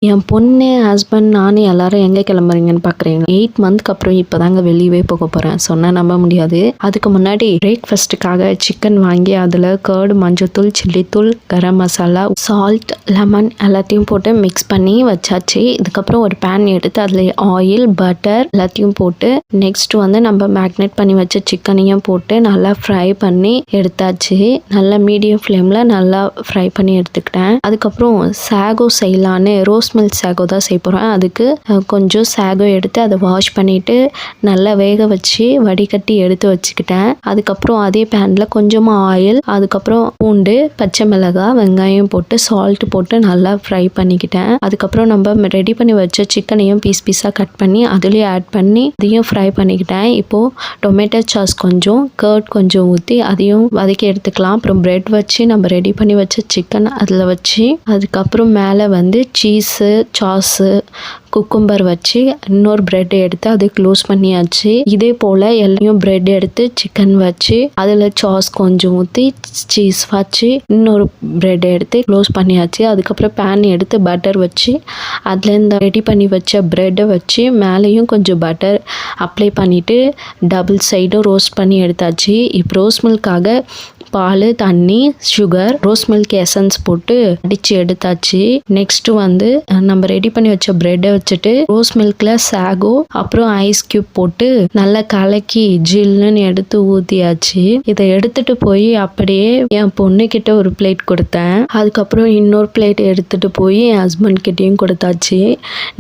என் பொண்ணு, ஹஸ்பண்ட், நானு எல்லாரும் எங்க கிளம்புறீங்கன்னு பார்க்குறீங்க. 8 மந்த்க்கு அப்புறம் இப்போதாங்க வெளியவே போக போறேன். சொன்னா நம்ப முடியாது. அதுக்கு முன்னாடி பிரேக்ஃபாஸ்ட்டுக்காக சிக்கன் வாங்கி அதில் கர்டு, மஞ்சள்தூள், சில்லித்தூள், கரம் மசாலா, சால்ட், லெமன் எல்லாத்தையும் போட்டு மிக்ஸ் பண்ணி வச்சாச்சு. இதுக்கப்புறம் ஒரு பேன் எடுத்து அதில் ஆயில், பட்டர் எல்லாத்தையும் போட்டு நெக்ஸ்ட் வந்து நம்ம மேக்னேட் பண்ணி வச்ச சிக்கனையும் போட்டு நல்லா ஃப்ரை பண்ணி எடுத்தாச்சு. நல்லா மீடியம் ஃப்ளேமில் நல்லா ஃப்ரை பண்ணி எடுத்துக்கிட்டேன். அதுக்கப்புறம் சாகோ செய்யலான்னு ரோஸ் மில்க் சாகோ தான் செய்ய போகிறேன். அதுக்கு கொஞ்சம் சாகோ எடுத்து அதை வாஷ் பண்ணிவிட்டு நல்லா வேக வச்சு வடிகட்டி எடுத்து வச்சுக்கிட்டேன். அதுக்கப்புறம் அதே பேனில் கொஞ்சமாக ஆயில், அதுக்கப்புறம் பூண்டு, பச்சை மிளகாய், வெங்காயம் போட்டு சால்ட் போட்டு நல்லா ஃப்ரை பண்ணிக்கிட்டேன். அதுக்கப்புறம் நம்ம ரெடி பண்ணி வச்ச சிக்கனையும் பீஸாக கட் பண்ணி அதுலேயே ஆட் பண்ணி அதையும் ஃப்ரை பண்ணிக்கிட்டேன். இப்போது டொமேட்டோ சாஸ் கொஞ்சம், கர்ட் கொஞ்சம் ஊற்றி அதையும் வதக்கி எடுத்துக்கலாம். அப்புறம் பிரெட் வச்சு நம்ம ரெடி பண்ணி வச்ச சிக்கன் அதில் வச்சு அதுக்கப்புறம் மேலே வந்து சீஸு, சாஸு, குக்கும்பர் வச்சு இன்னொரு பிரெட் எடுத்து அதை க்ளோஸ் பண்ணியாச்சு. இதே போல் எல்லாத்தையும் பிரெட் எடுத்து சிக்கன் வச்சு அதில் சாஸ் கொஞ்சம் ஊற்றி சீஸ் வச்சு இன்னொரு பிரெட் எடுத்து க்ளோஸ் பண்ணியாச்சு. அதுக்கப்புறம் பேன் எடுத்து பட்டர் வச்சு அதில் இந்த ரெடி பண்ணி வச்ச பிரெட்டை வச்சு மேலேயும் கொஞ்சம் பட்டர் அப்ளை பண்ணிவிட்டு டபுள் சைடும் ரோஸ்ட் பண்ணி எடுத்தாச்சு. இப்போ ரோஸ் மில்காக பால், தண்ணி, சுகர், ரோஸ் மில்க் எசன்ஸ் போட்டு அடித்து எடுத்தாச்சு. நெக்ஸ்ட்டு வந்து நம்ம ரெடி பண்ணி வச்ச பிரெட்டை வச்சுட்டு ரோஸ் மில்கில் சாகோ அப்புறம் ஐஸ் கியூப் போட்டு நல்லா கலக்கி ஜில்லுன்னு எடுத்து ஊற்றியாச்சு. இதை எடுத்துகிட்டு போய் அப்படியே என் பொண்ணுக்கிட்ட ஒரு பிளேட் கொடுத்தேன். அதுக்கப்புறம் இன்னொரு பிளேட் எடுத்துகிட்டு போய் என் ஹஸ்பண்ட் கிட்டேயும் கொடுத்தாச்சு.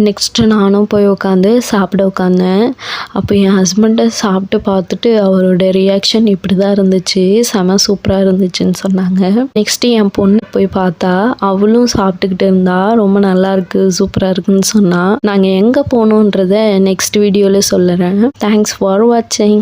நெக்ஸ்ட்டு நானும் போய் உட்காந்து சாப்பிட உட்காந்தேன். அப்போ என் ஹஸ்பண்டை சாப்பிட்டு பார்த்துட்டு அவரோட ரியாக்ஷன் இப்படி தான் இருந்துச்சு. செம சூப்பராக இருந்துச்சுன்னு சொன்னாங்க. நெக்ஸ்ட்டு என் பொண்ணு போய் பார்த்தா அவளும் சாப்பிட்டுக்கிட்டு இருந்தா. ரொம்ப நல்லா இருக்கு, சூப்பராக இருக்குன்னு சொன்னா. நாங்கள் எங்கே போகணுன்றத நெக்ஸ்ட் வீடியோவில் சொல்லுறேன். தேங்க்ஸ் ஃபார் வாட்சிங்.